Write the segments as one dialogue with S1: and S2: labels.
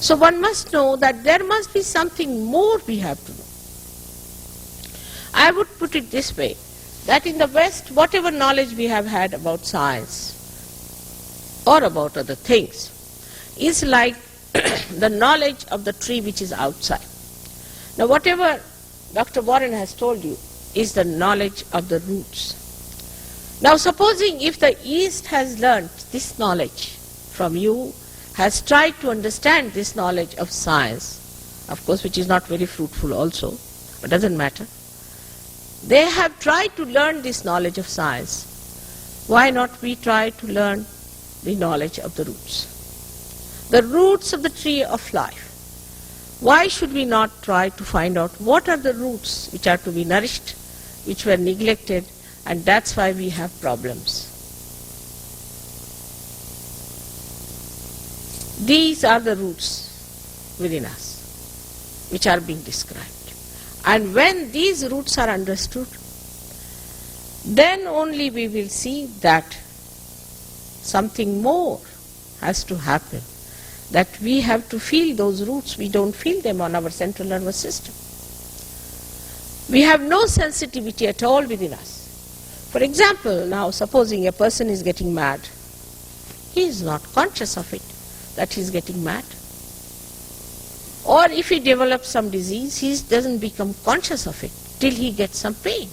S1: So one must know that there must be something more we have to know. I would put it this way, that in the West, whatever knowledge we have had about science or about other things is like the knowledge of the tree which is outside. Now whatever Dr. Warren has told you is the knowledge of the roots. Now supposing if the East has learnt this knowledge from you, has tried to understand this knowledge of science, of course which is not very fruitful also, but doesn't matter. They have tried to learn this knowledge of science. Why not we try to learn the knowledge of the roots? The roots of the tree of life. Why should we not try to find out what are the roots which are to be nourished, which were neglected, and that's why we have problems. These are the roots within us which are being described. And when these roots are understood, then only we will see that something more has to happen, that we have to feel those roots. We don't feel them on our central nervous system. We have no sensitivity at all within us. For example, now supposing a person is getting mad, he is not conscious of it, that he is getting mad. Or if he develops some disease, he doesn't become conscious of it till he gets some pain.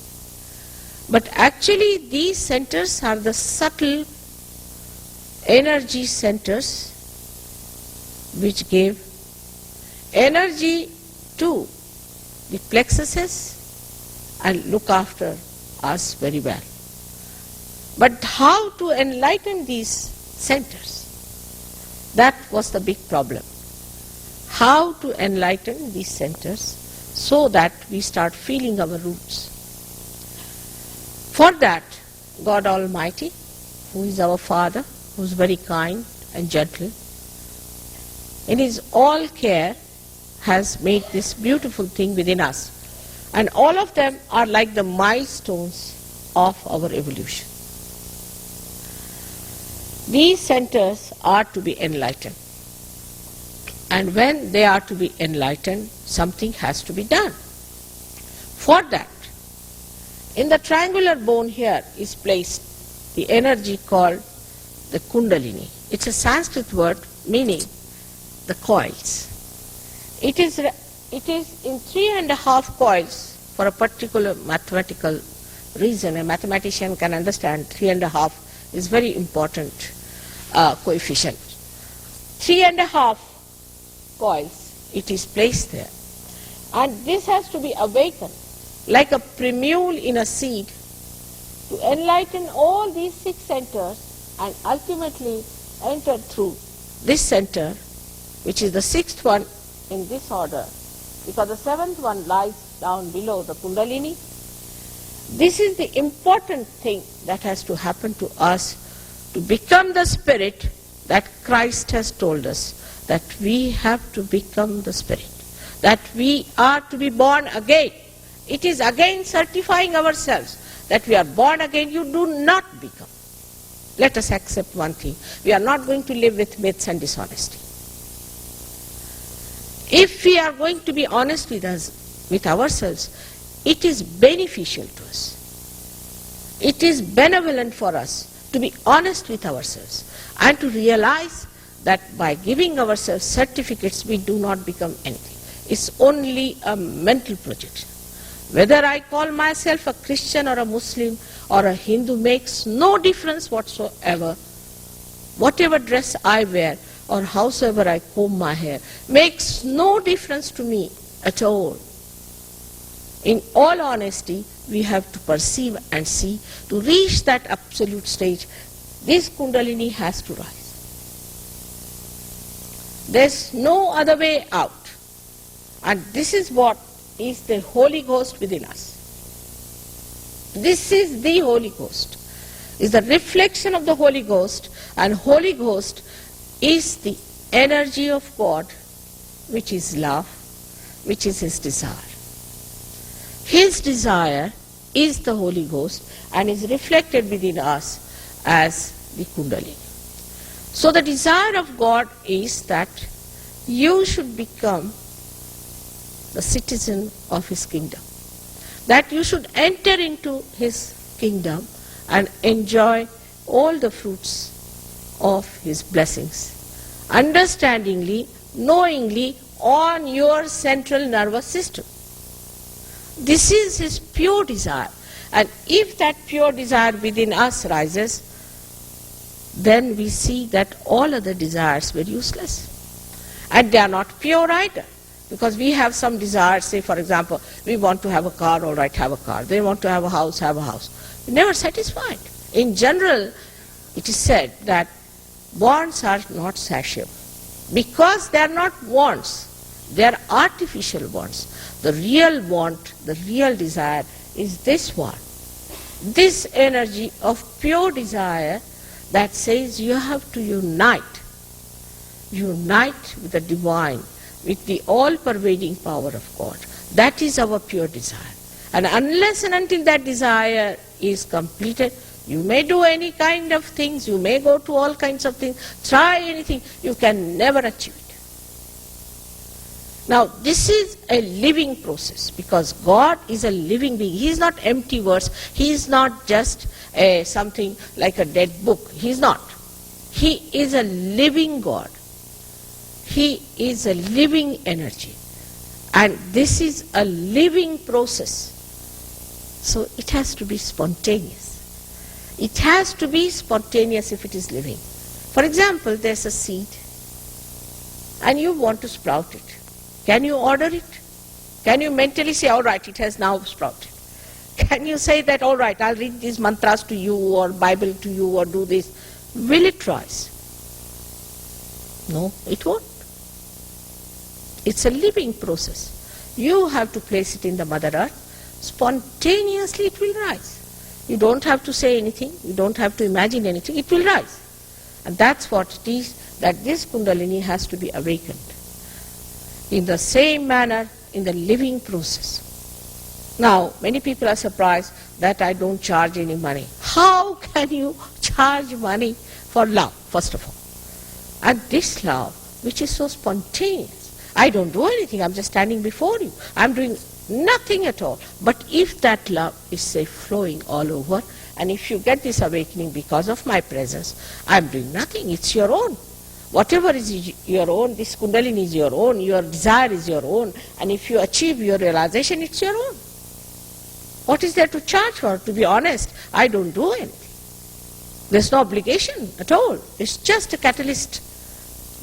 S1: But actually these centers are the subtle energy centers which give energy to the plexuses and look after us very well. But how to enlighten these centers? That was the big problem. How to enlighten these centers so that we start feeling our roots. For that, God Almighty, who is our Father, who is very kind and gentle, in His all care has made this beautiful thing within us. And all of them are like the milestones of our evolution. These centers are to be enlightened. And when they are to be enlightened, something has to be done. For that, in the triangular bone here is placed the energy called the Kundalini. It's a Sanskrit word meaning the coils. It is in 3.5 coils for a particular mathematical reason. A mathematician can understand 3.5 is very important coefficient. 3.5 coils, it is placed there. And this has to be awakened like a primule in a seed to enlighten all these 6 centers and ultimately enter through this center, which is the 6th one in this order, because the 7th one lies down below the Kundalini. This is the important thing that has to happen to us to become the spirit that Christ has told us, that we have to become the spirit, that we are to be born again. It is again certifying ourselves that we are born again. You do not become. Let us accept one thing. We are not going to live with myths and dishonesty. If we are going to be honest with ourselves, it is beneficial to us. It is benevolent for us to be honest with ourselves and to realize that by giving ourselves certificates we do not become anything. It's only a mental projection. Whether I call myself a Christian or a Muslim or a Hindu makes no difference whatsoever. Whatever dress I wear or howsoever I comb my hair makes no difference to me at all. In all honesty, we have to perceive and see. To reach that absolute stage, this Kundalini has to rise. There's no other way out. And this is what is the Holy Ghost within us. This is the Holy Ghost. Is the reflection of the Holy Ghost, and Holy Ghost is the energy of God, which is love, which is His desire. His desire is the Holy Ghost and is reflected within us as the Kundalini. So the desire of God is that you should become the citizen of his kingdom. That you should enter into his kingdom and enjoy all the fruits of his blessings, understandingly, knowingly, on your central nervous system. This is his pure desire. And if that pure desire within us rises, then we see that all other desires were useless. And they are not pure either. Because we have some desires, say for example, we want to have a car, all right, have a car. They want to have a house, have a house. We're never satisfied. In general, it is said that wants are not satiable. Because they are not wants, they are artificial wants. The real want, the real desire is this one. This energy of pure desire that says you have to unite with the divine, with the all-pervading power of God. That is our pure desire. And unless and until that desire is completed, you may do any kind of things, you may go to all kinds of things, try anything, you can never achieve it. Now, this is a living process because God is a living being. He is not empty words. He is not just something like a dead book. He is not. He is a living God. He is a living energy. And this is a living process. So it has to be spontaneous. It has to be spontaneous if it is living. For example, there's a seed and you want to sprout it. Can you order it? Can you mentally say, all right, it has now sprouted? Can you say that, all right, I'll read these mantras to you or Bible to you or do this? Will it rise? No, it won't. It's a living process. You have to place it in the Mother Earth. Spontaneously it will rise. You don't have to say anything. You don't have to imagine anything. It will rise. And that's what it is, that this Kundalini has to be awakened. In the same manner, in the living process. Now, many people are surprised that I don't charge any money. How can you charge money for love, first of all? And this love, which is so spontaneous. I don't do anything, I'm just standing before you. I'm doing nothing at all. But if that love is, say, flowing all over, and if you get this awakening because of my presence, I'm doing nothing, it's your own. Whatever is your own, this Kundalini is your own, your desire is your own, and if you achieve your realization, it's your own. What is there to charge for? To be honest, I don't do anything. There's no obligation at all. It's just a catalyst.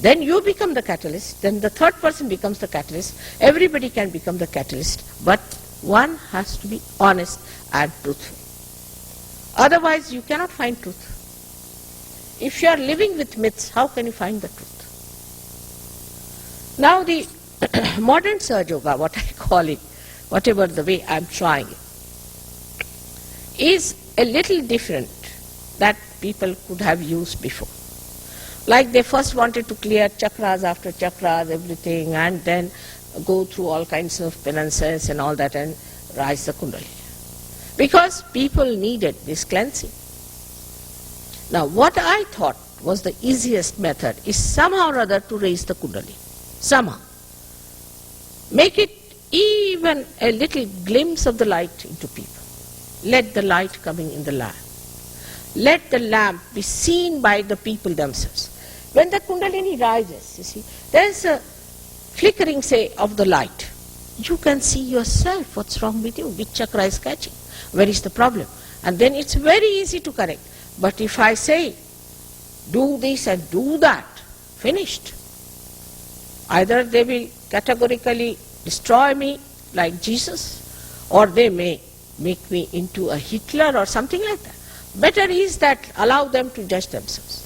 S1: Then you become the catalyst, then the third person becomes the catalyst. Everybody can become the catalyst, but one has to be honest and truthful. Otherwise, you cannot find truth. If you are living with myths, how can you find the truth? Now the modern Sahaja Yoga, what I call it, whatever the way I'm trying it, is a little different that people could have used before. Like they first wanted to clear chakras after chakras, everything, and then go through all kinds of penances and all that and rise the Kundalini. Because people needed this cleansing. Now, what I thought was the easiest method is somehow or other to raise the Kundalini. Somehow. Make it even a little glimpse of the light into people. Let the light coming in the lamp. Let the lamp be seen by the people themselves. When the Kundalini rises, you see, there is a flickering, say, of the light. You can see yourself what's wrong with you, which chakra is catching, where is the problem. And then it's very easy to correct. But if I say, do this and do that, finished. Either they will categorically destroy me like Jesus, or they may make me into a Hitler or something like that. Better is that allow them to judge themselves.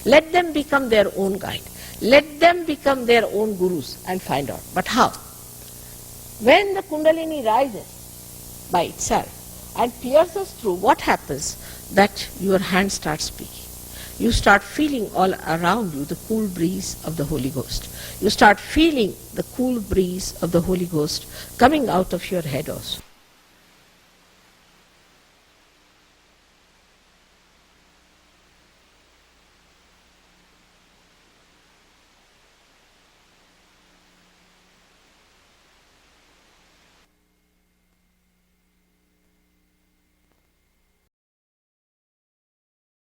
S1: Let them become their own guide. Let them become their own gurus and find out. But how? When the Kundalini rises by itself and pierces through, what happens? That your hand starts speaking. You start feeling all around you the cool breeze of the Holy Ghost. You start feeling the cool breeze of the Holy Ghost coming out of your head also.